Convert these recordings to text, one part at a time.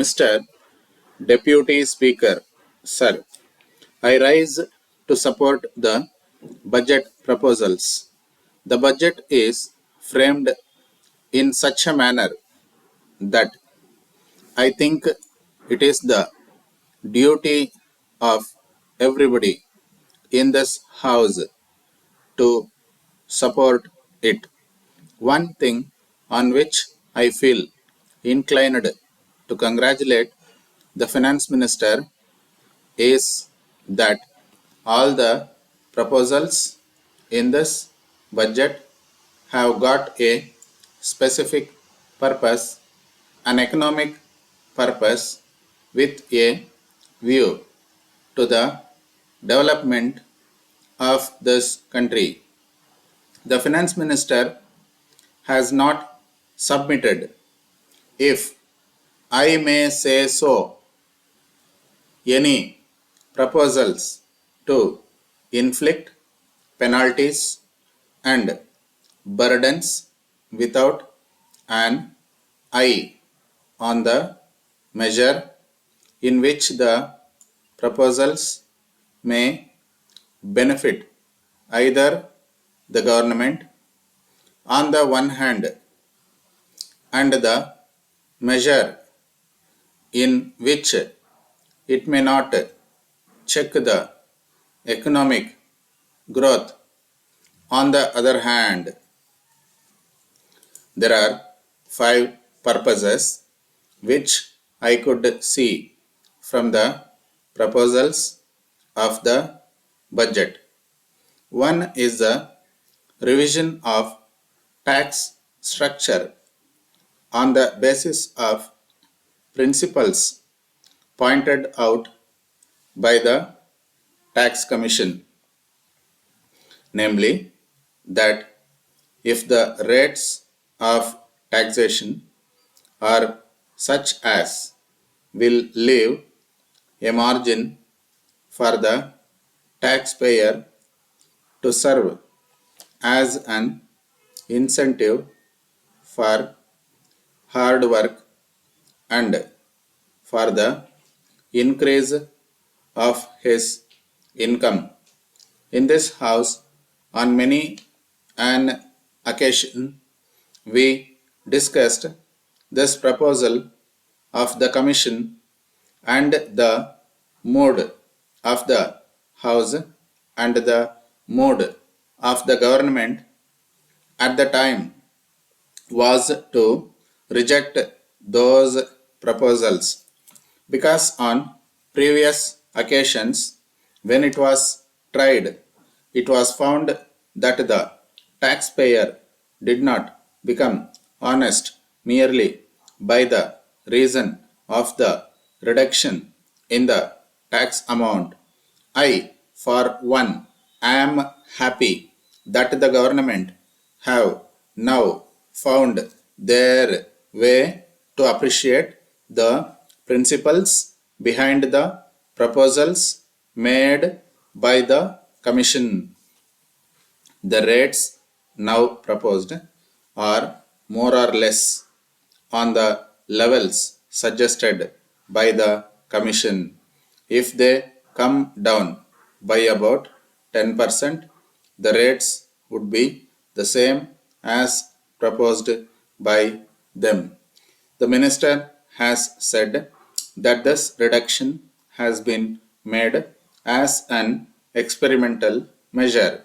Mr. Deputy Speaker, Sir, I rise to support the budget proposals. The budget is framed in such a manner that I think it is the duty of everybody in this house to support it. One thing on which I feel inclined to congratulate the finance minister is that all the proposals in this budget have got a specific purpose, an economic purpose with a view to the development of this country. The finance minister has not submitted, if I may say so, any proposals to inflict penalties and burdens without an eye on the measure in which the proposals may benefit either the government on the one hand and the measure in which it may not check the economic growth on the other hand. There are 5 purposes which I could see from the proposals of the budget. One is the revision of tax structure on the basis of principles pointed out by the tax commission, namely that if the rates of taxation are such as will leave a margin for the taxpayer to serve as an incentive for hard work and for the increase of his income. In this house, on many an occasion, we discussed this proposal of the commission and the mood of the house and the mood of the government at the time was to reject those proposals, because on previous occasions when it was tried, it was found that the taxpayer did not become honest merely by the reason of the reduction in the tax amount. I, for one, am happy that the government have now found their way to appreciate the principles behind the proposals made by the commission. The rates now proposed are more or less on the levels suggested by the commission. If they come down by about 10%, the rates would be the same as proposed by them. The minister has said that this reduction has been made as an experimental measure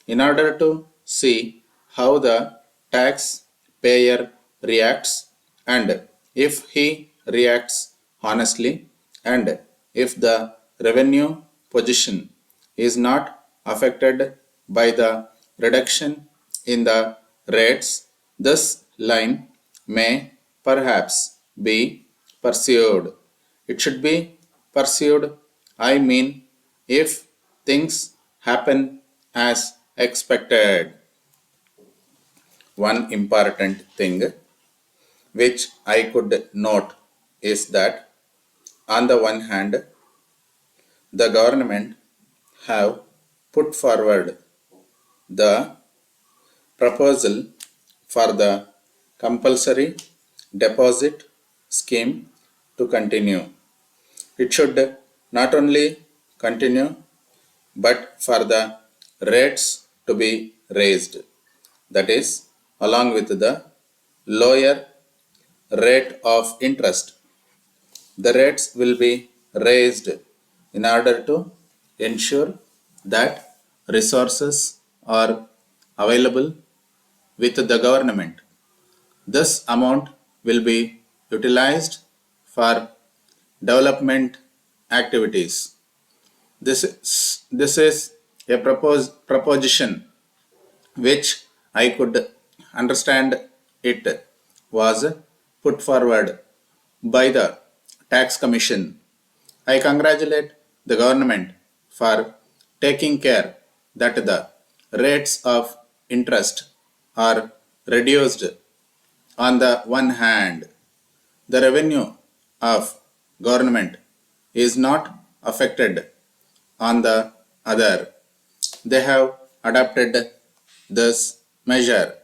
in order to see how the taxpayer reacts, and if he reacts honestly, and if the revenue position is not affected by the reduction in the rates, this line may perhaps be pursued. It should be pursued, I mean, if things happen as expected. One important thing which I could note is that on the one hand, the government have put forward the proposal for the compulsory deposit scheme to continue. It should not only continue but for the rates to be raised. That is, along with the lower rate of interest, the rates will be raised in order to ensure that resources are available with the government. This amount will be utilized for development activities. This is a proposition which I could understand it was put forward by the tax commission. I congratulate the government for taking care that the rates of interest are reduced. On the one hand, the revenue of government is not affected. On the other, they have adopted this measure.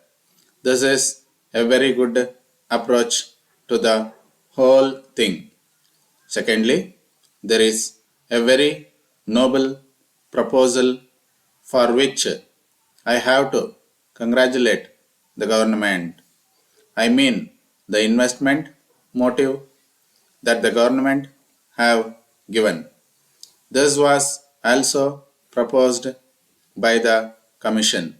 This is a very good approach to the whole thing. Secondly, there is a very noble proposal for which I have to congratulate the government. I mean the investment motive that the government have given. This was also proposed by the commission.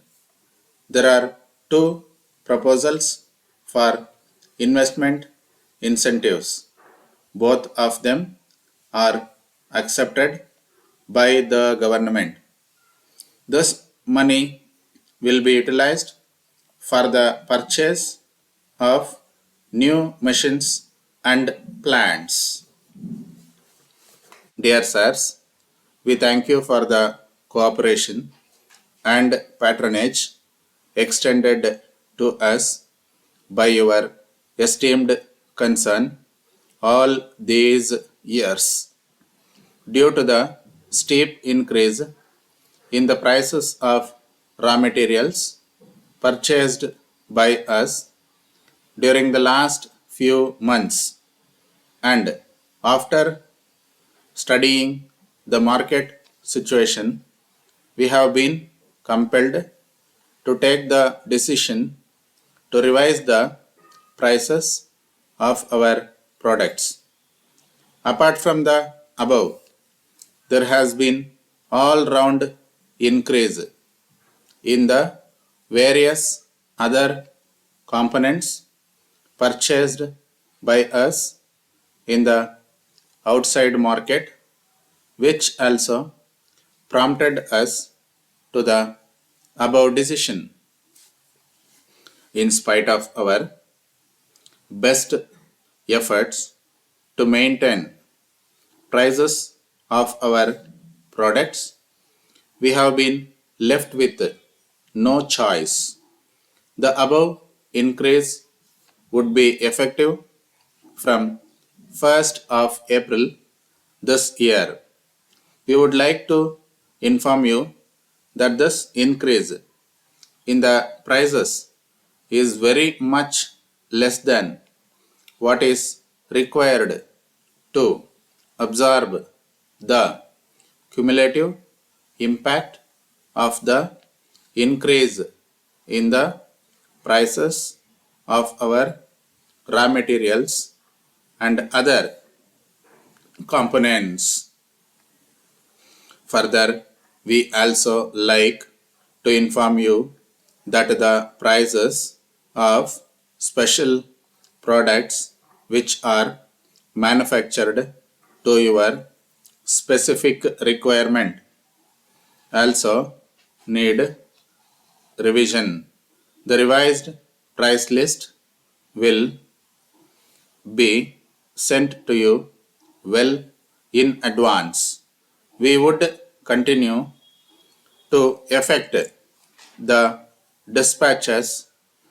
There are two proposals for investment incentives. Both of them are accepted by the government. This money will be utilized for the purchase of new machines and plants. Dear sirs, we thank you for the cooperation and patronage extended to us by your esteemed concern all these years. Due to the steep increase in the prices of raw materials purchased by us during the last few months, and after studying the market situation, we have been compelled to take the decision to revise the prices of our products. Apart from the above, there has been all-round increase in the various other components purchased by us in the outside market, which also prompted us to the above decision. In spite of our best efforts to maintain prices of our products, we have been left with no choice. The above increase would be effective from 1st of April this year. We would like to inform you that this increase in the prices is very much less than what is required to absorb the cumulative impact of the increase in the prices of our raw materials and other components. Further, we also like to inform you that the prices of special products which are manufactured to your specific requirement also need revision. The revised price list will be sent to you well in advance. We would continue to effect the dispatches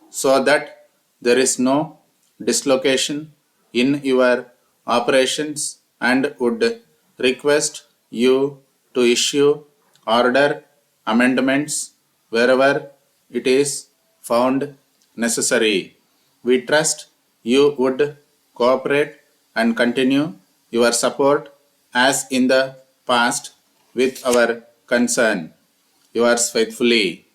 so that there is no dislocation in your operations, and would request you to issue order amendments wherever it is found necessary. We trust you would cooperate and continue your support as in the past with our concern. Yours faithfully,